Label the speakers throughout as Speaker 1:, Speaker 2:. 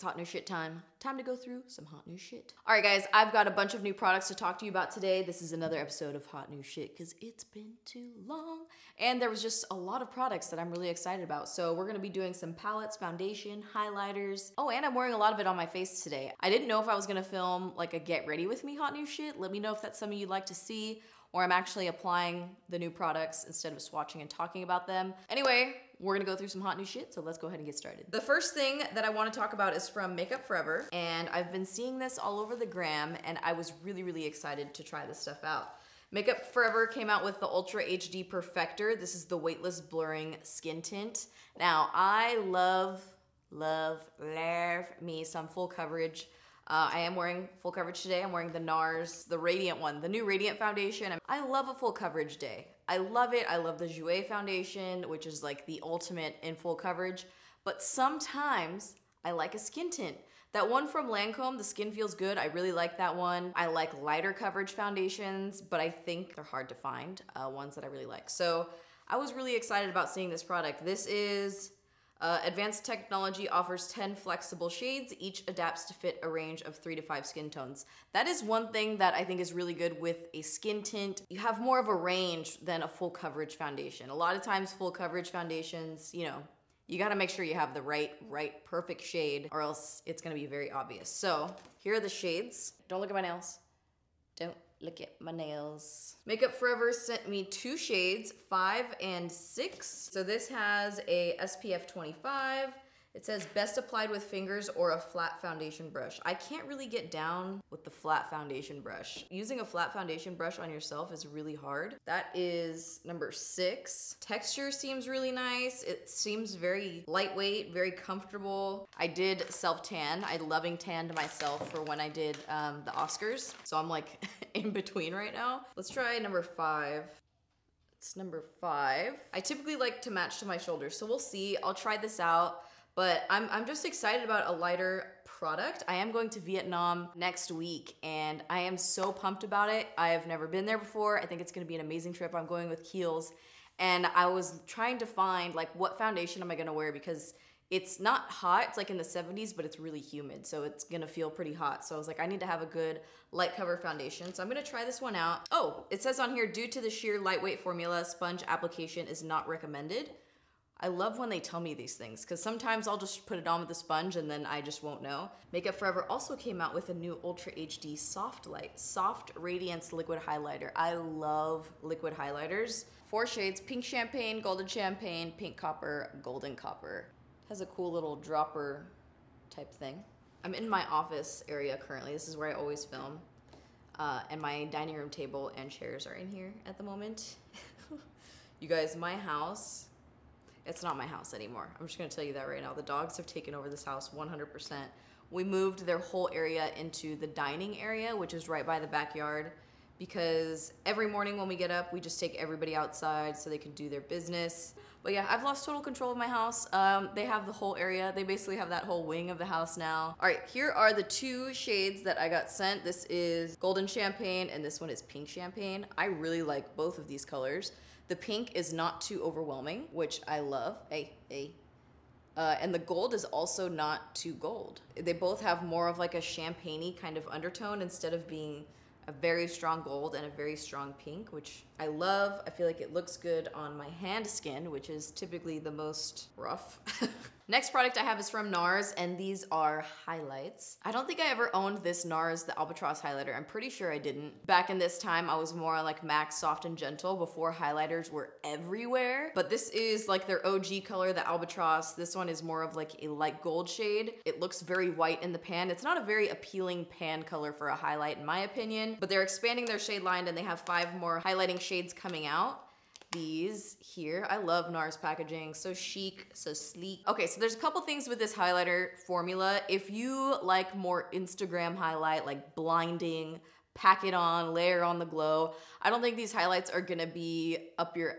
Speaker 1: It's hot new shit time. Time to go through some hot new shit. All right, guys, I've got a bunch of new products to talk to you about today. This is another episode of Hot New Shit because it's been too long. And there was just a lot of products that I'm really excited about. So we're gonna be doing some palettes, foundation, highlighters. Oh, and I'm wearing a lot of it on my face today. I didn't know if I was gonna film like a get ready with me hot new shit. Let me know if that's something you'd like to see, or I'm actually applying the new products instead of swatching and talking about them. Anyway, we're gonna go through some hot new shit, so let's go ahead and get started. The first thing that I wanna talk about is from Makeup Forever, and I've been seeing this all over the gram, and I was really excited to try this stuff out. Makeup Forever came out with the Ultra HD Perfector. This is the weightless blurring skin tint. Now, I love me some full coverage. I am wearing full coverage today. I'm wearing the NARS, the Radiant one, the new Radiant foundation. I love a full coverage day. I love it. I love the Jouer foundation, which is like the ultimate in full coverage. But sometimes I like a skin tint. That one from Lancome, the Skin Feels Good, I really like that one. I like lighter coverage foundations, but I think they're hard to find, ones that I really like. So I was really excited about seeing this product. This is advanced technology, offers 10 flexible shades. Each adapts to fit a range of 3 to 5 skin tones. That is one thing that I think is really good with a skin tint. You have more of a range than a full coverage foundation. A lot of times full coverage foundations, you know, you gotta make sure you have the right perfect shade, or else it's gonna be very obvious. So here are the shades. Don't look at my nails. Don't look at my nails. Makeup Forever sent me 2 shades, 5 and 6. So this has a SPF 25. It says best applied with fingers or a flat foundation brush. I can't really get down with the flat foundation brush. Using a flat foundation brush on yourself is really hard. That is number 6. Texture seems really nice. It seems very lightweight, very comfortable. I did self-tan. I loving tanned myself for when I did the Oscars. So I'm like in between right now. Let's try number 5. It's number 5. I typically like to match to my shoulders, so we'll see. I'll try this out. But I'm just excited about a lighter product. I am going to Vietnam next week, and I am so pumped about it. I have never been there before. I think it's gonna be an amazing trip. I'm going with Kiehl's, and I was trying to find like what foundation am I gonna wear, because it's not hot, it's like in the 70s, but it's really humid, so it's gonna feel pretty hot. So I was like, I need to have a good light cover foundation. So I'm gonna try this one out. Oh, it says on here, due to the sheer lightweight formula, sponge application is not recommended. I love when they tell me these things, because sometimes I'll just put it on with a sponge and then I just won't know. Makeup Forever also came out with a new Ultra HD Soft Light, Soft Radiance Liquid Highlighter. I love liquid highlighters. 4 shades, Pink Champagne, Golden Champagne, Pink Copper, Golden Copper. Has a cool little dropper type thing. I'm in my office area currently. This is where I always film. And my dining room table and chairs are in here at the moment. You guys, my house, it's not my house anymore. I'm just gonna tell you that right now. The dogs have taken over this house 100%. We moved their whole area into the dining area, which is right by the backyard, because every morning when we get up, we just take everybody outside so they can do their business. But yeah, I've lost total control of my house. They have the whole area. They basically have that whole wing of the house now. All right, here are the 2 shades that I got sent. This is Golden Champagne and this one is Pink Champagne. I really like both of these colors. The pink is not too overwhelming, which I love. And the gold is also not too gold. They both have more of like a champagne-y kind of undertone instead of being a very strong gold and a very strong pink, which I love. I feel like it looks good on my hand skin, which is typically the most rough. Next product I have is from NARS, and these are highlights. I don't think I ever owned this NARS, the Albatross highlighter. I'm pretty sure I didn't. Back in this time, I was more like MAC Soft and Gentle before highlighters were everywhere. But this is like their OG color, the Albatross. This one is more of like a light gold shade. It looks very white in the pan. It's not a very appealing pan color for a highlight in my opinion, but they're expanding their shade line and they have 5 more highlighting shades coming out. These here, I love NARS packaging, so chic, so sleek. Okay, so there's a couple things with this highlighter formula. If you like more Instagram highlight, like blinding, pack it on, layer on the glow, I don't think these highlights are gonna be up your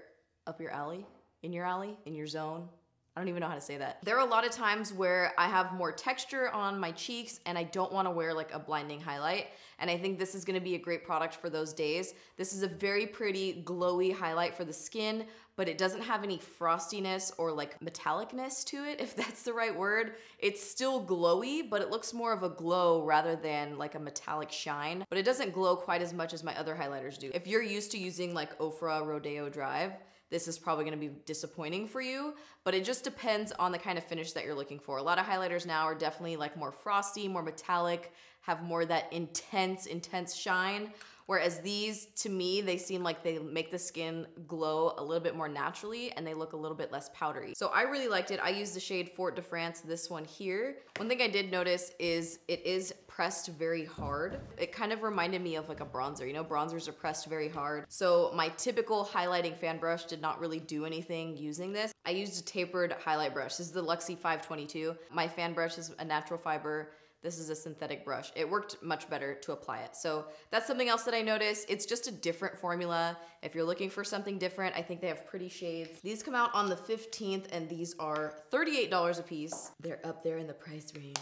Speaker 1: alley, in your zone. I don't even know how to say that. There are a lot of times where I have more texture on my cheeks and I don't want to wear like a blinding highlight. And I think this is going to be a great product for those days. This is a very pretty glowy highlight for the skin, but it doesn't have any frostiness or like metallicness to it, if that's the right word. It's still glowy, but it looks more of a glow rather than like a metallic shine. But it doesn't glow quite as much as my other highlighters do. If you're used to using like Ofra Rodeo Drive, this is probably gonna be disappointing for you, but it just depends on the kind of finish that you're looking for. A lot of highlighters now are definitely like more frosty, more metallic, have more of that intense shine. Whereas these, to me, they seem like they make the skin glow a little bit more naturally and they look a little bit less powdery. So I really liked it. I used the shade Fort de France, this one here. One thing I did notice is it is pressed very hard. It kind of reminded me of like a bronzer. You know, bronzers are pressed very hard. So my typical highlighting fan brush did not really do anything using this. I used a tapered highlight brush. This is the Luxie 522. My fan brush is a natural fiber. This is a synthetic brush. It worked much better to apply it. So that's something else that I noticed. It's just a different formula. If you're looking for something different, I think they have pretty shades. These come out on the 15th and these are $38 a piece. They're up there in the price range.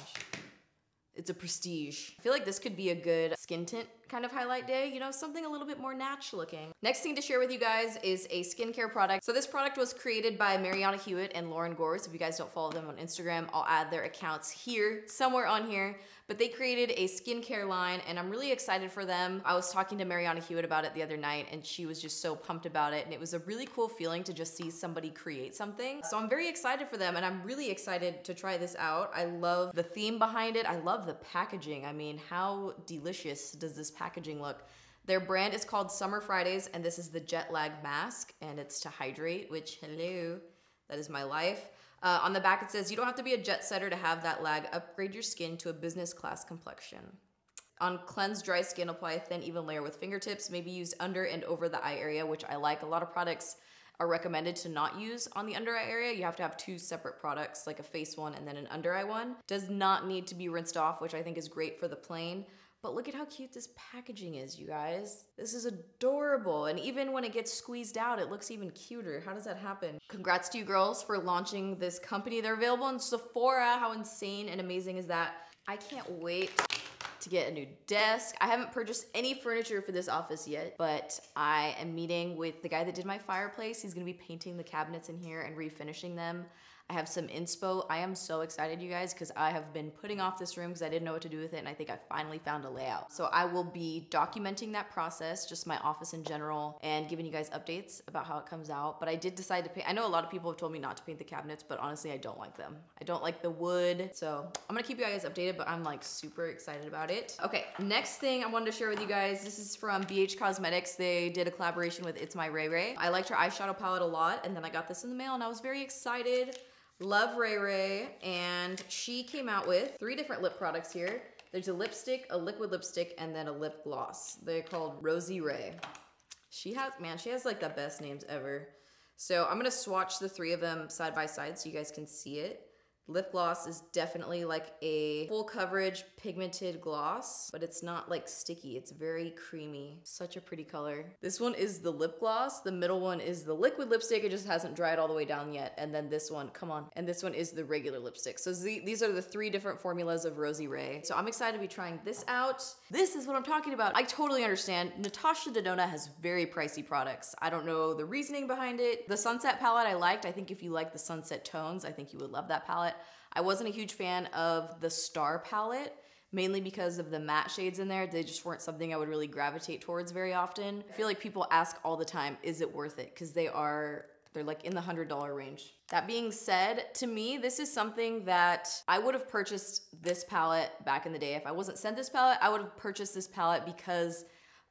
Speaker 1: It's a prestige. I feel like this could be a good skin tint kind of highlight day, you know, something a little bit more natural looking. Next thing to share with you guys is a skincare product. So this product was created by Mariana Hewitt and Lauren Gores. If you guys don't follow them on Instagram, I'll add their accounts here, somewhere on here. But they created a skincare line and I'm really excited for them. I was talking to Mariana Hewitt about it the other night and she was just so pumped about it. And it was a really cool feeling to just see somebody create something. So I'm very excited for them and I'm really excited to try this out. I love the theme behind it. I love the packaging. I mean, how delicious does this packaging look? Their brand is called Summer Fridays and this is the Jet Lag Mask and it's to hydrate, which hello, that is my life. On the back it says, you don't have to be a jet setter to have that lag. Upgrade your skin to a business class complexion. On cleansed dry skin, apply a thin even layer with fingertips, maybe use under and over the eye area, which I like. A lot of products are recommended to not use on the under eye area. You have to have two separate products, like a face one and then an under eye one. Does not need to be rinsed off, which I think is great for the plain. But look at how cute this packaging is, you guys. This is adorable. And even when it gets squeezed out, it looks even cuter. How does that happen? Congrats to you girls for launching this company. They're available in Sephora. How insane and amazing is that? I can't wait to get a new desk. I haven't purchased any furniture for this office yet, but I am meeting with the guy that did my fireplace. He's gonna be painting the cabinets in here and refinishing them. I have some inspo. I am so excited, you guys, because I have been putting off this room because I didn't know what to do with it, and I think I finally found a layout. So I will be documenting that process, just my office in general, and giving you guys updates about how it comes out. But I did decide to paint. I know a lot of people have told me not to paint the cabinets, but honestly, I don't like them. I don't like the wood. So I'm gonna keep you guys updated, but I'm like super excited about it. Okay, next thing I wanted to share with you guys, this is from BH Cosmetics. They did a collaboration with Itsmyrayeraye. I liked her eyeshadow palette a lot, and then I got this in the mail, and I was very excited. Love Ray Ray, and she came out with 3 different lip products here. There's a lipstick, a liquid lipstick, and then a lip gloss. They're called Rosy Ray. She has like the best names ever. So I'm gonna swatch the 3 of them side by side so you guys can see it. Lip gloss is definitely like a full coverage pigmented gloss, but it's not like sticky. It's very creamy. Such a pretty color. This one is the lip gloss. The middle one is the liquid lipstick. It just hasn't dried all the way down yet. And then this one, come on. And this one is the regular lipstick. So these are the 3 different formulas of Rosy Ray. So I'm excited to be trying this out. This is what I'm talking about. I totally understand. Natasha Deanna has very pricey products. I don't know the reasoning behind it. The Sunset palette I liked. I think if you like the sunset tones, I think you would love that palette. I wasn't a huge fan of the Star palette, mainly because of the matte shades in there. They just weren't something I would really gravitate towards very often. I feel like people ask all the time, is it worth it? Because they're like in the $100 range. That being said, to me, this is something that I would have purchased this palette back in the day. If I wasn't sent this palette, I would have purchased this palette because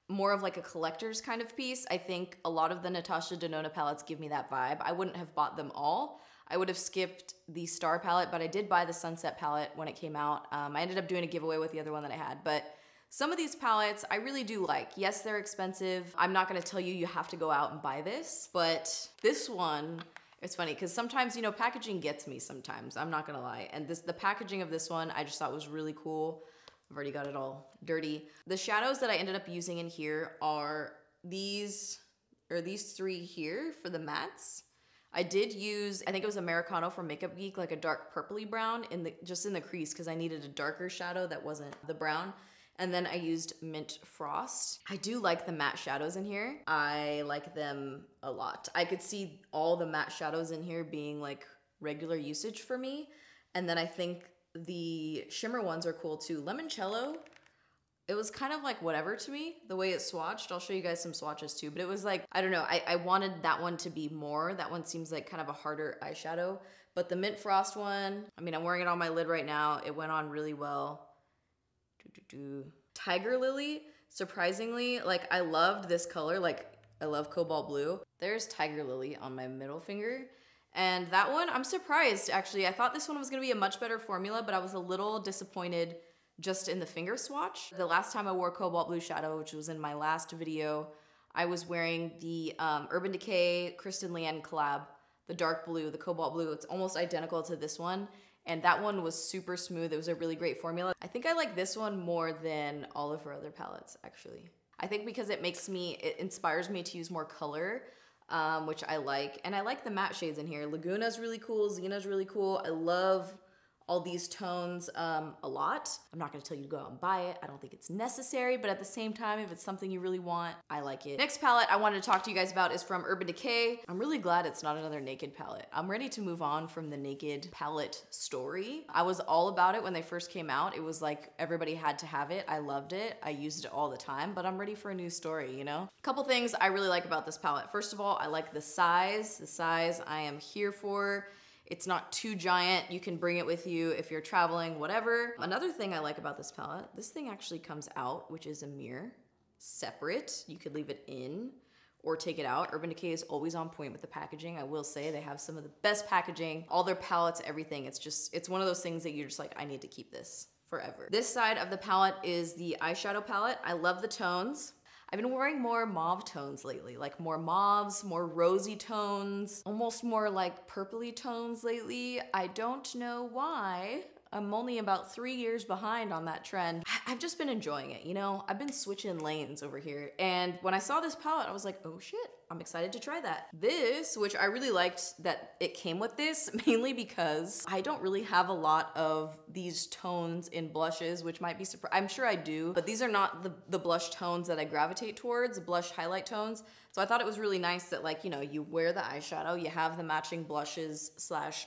Speaker 1: more of like a collector's kind of piece. I think a lot of the Natasha Deanna palettes give me that vibe. I wouldn't have bought them all. I would have skipped the Star palette, but I did buy the Sunset palette when it came out. I ended up doing a giveaway with the other one that I had, but some of these palettes I really do like. Yes, they're expensive. I'm not gonna tell you you have to go out and buy this, but this one, it's funny because sometimes, you know, packaging gets me sometimes, I'm not gonna lie. And the packaging of this one I just thought was really cool. I've already got it all dirty. The shadows that I ended up using in here are these 3 here for the mattes. I did use, I think it was Americano from Makeup Geek, like a dark purpley brown just in the crease because I needed a darker shadow that wasn't the brown. And then I used Mint Frost. I do like the matte shadows in here. I like them a lot. I could see all the matte shadows in here being like regular usage for me. And then I think the shimmer ones are cool too. Limoncello, it was kind of like whatever to me, the way it swatched. I'll show you guys some swatches too, but it was like, I don't know, I wanted that one to be more. That one seems like kind of a harder eyeshadow. But the Mint Frost one, I mean, I'm wearing it on my lid right now. It went on really well. Tiger Lily, surprisingly, like I loved this color. Like I love cobalt blue. There's Tiger Lily on my middle finger. And that one, I'm surprised actually. I thought this one was gonna be a much better formula, but I was a little disappointed just in the finger swatch. The last time I wore cobalt blue shadow, which was in my last video, I was wearing the Urban Decay Kristen Leanne collab, the dark blue, the cobalt blue. It's almost identical to this one. And that one was super smooth. It was a really great formula. I think I like this one more than all of her other palettes, actually. I think because it inspires me to use more color, which I like. And I like the matte shades in here. Laguna's really cool, Zena's really cool. I love all these tones a lot. I'm not gonna tell you to go out and buy it. I don't think it's necessary, but at the same time, if it's something you really want, I like it. Next palette I wanted to talk to you guys about is from Urban Decay. I'm really glad it's not another naked palette. I'm ready to move on from the naked palette story. I was all about it when they first came out. It was like everybody had to have it. I loved it. I used it all the time, but I'm ready for a new story, you know? A couple things I really like about this palette. First of all, I like the size. The size I am here for. It's not too giant. You can bring it with you if you're traveling, whatever. Another thing I like about this palette, this thing actually comes out, which is a mirror, separate. You could leave it in or take it out. Urban Decay is always on point with the packaging. I will say they have some of the best packaging, all their palettes, everything. It's one of those things that you're just like, I need to keep this forever. This side of the palette is the eyeshadow palette. I love the tones. I've been wearing more mauve tones lately, like more mauves, more rosy tones, almost more like purpley tones lately. I don't know why. I'm only about 3 years behind on that trend. I've just been enjoying it, you know? I've been switching lanes over here. And when I saw this palette, I was like, oh shit, I'm excited to try that. This, which I really liked that it came with this, mainly because I don't really have a lot of these tones in blushes, which might be I'm sure I do, but these are not the blush tones that I gravitate towards, blush highlight tones. So I thought it was really nice that, like, you know, you wear the eyeshadow, you have the matching blushes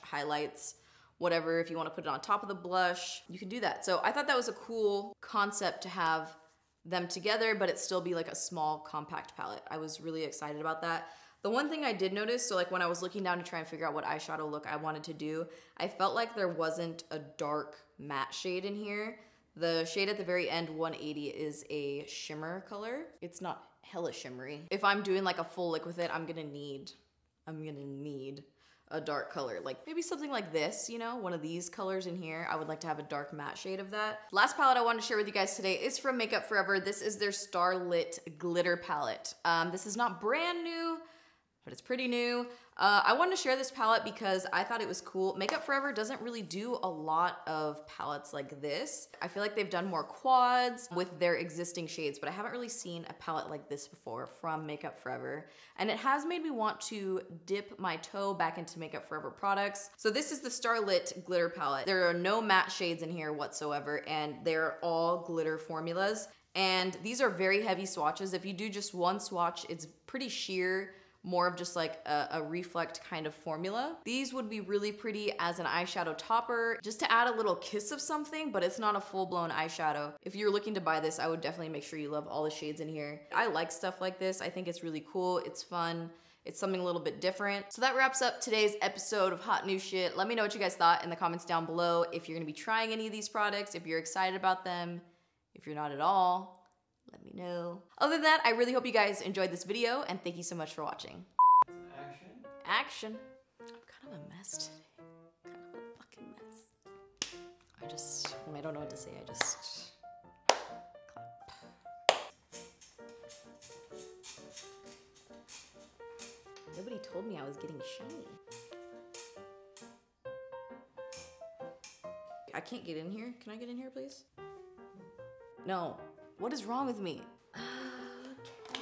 Speaker 1: / highlights, whatever. If you want to put it on top of the blush, you can do that. So I thought that was a cool concept to have them together, but it still be like a small compact palette. I was really excited about that. The one thing I did notice, so like when I was looking down to try and figure out what eyeshadow look I wanted to do, I felt like there wasn't a dark matte shade in here. The shade at the very end, 180, is a shimmer color. It's not hella shimmery. If I'm doing like a full lick with it, I'm gonna need a dark color, like maybe something like this, you know, one of these colors in here. I would like to have a dark matte shade of that. Last palette I wanted to share with you guys today is from Makeup Forever. This is their Starlit Glitter Palette. This is not brand new, but it's pretty new. I wanted to share this palette because I thought it was cool. Makeup Forever doesn't really do a lot of palettes like this. I feel like they've done more quads with their existing shades, but I haven't really seen a palette like this before from Makeup Forever. And it has made me want to dip my toe back into Makeup Forever products. So this is the Starlit Glitter Palette. There are no matte shades in here whatsoever, and they're all glitter formulas. And these are very heavy swatches. If you do just one swatch, it's pretty sheer, more of just like a reflect kind of formula. These would be really pretty as an eyeshadow topper, just to add a little kiss of something, but it's not a full-blown eyeshadow. If you're looking to buy this, I would definitely make sure you love all the shades in here. I like stuff like this. I think it's really cool. It's fun. It's something a little bit different. So that wraps up today's episode of Hot New Shit. Let me know what you guys thought in the comments down below. If you're gonna be trying any of these products, if you're excited about them, if you're not at all, let me know. Other than that, I really hope you guys enjoyed this video, and thank you so much for watching.
Speaker 2: Action.
Speaker 1: Action. I'm kind of a mess today. Kind of a fucking mess. I don't know what to say, I just clap. Nobody told me I was getting shiny. I can't get in here. Can I get in here, please? No. What is wrong with me? Okay.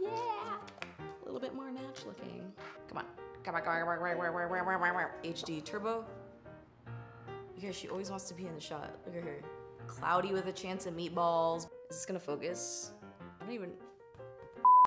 Speaker 1: Yeah. A little bit more natural. much looking. Come on. Come on, come on. HD turbo. Because she always wants to be in the shot. Look at her. Cloudy with a chance of meatballs. Is this gonna focus? I don't even,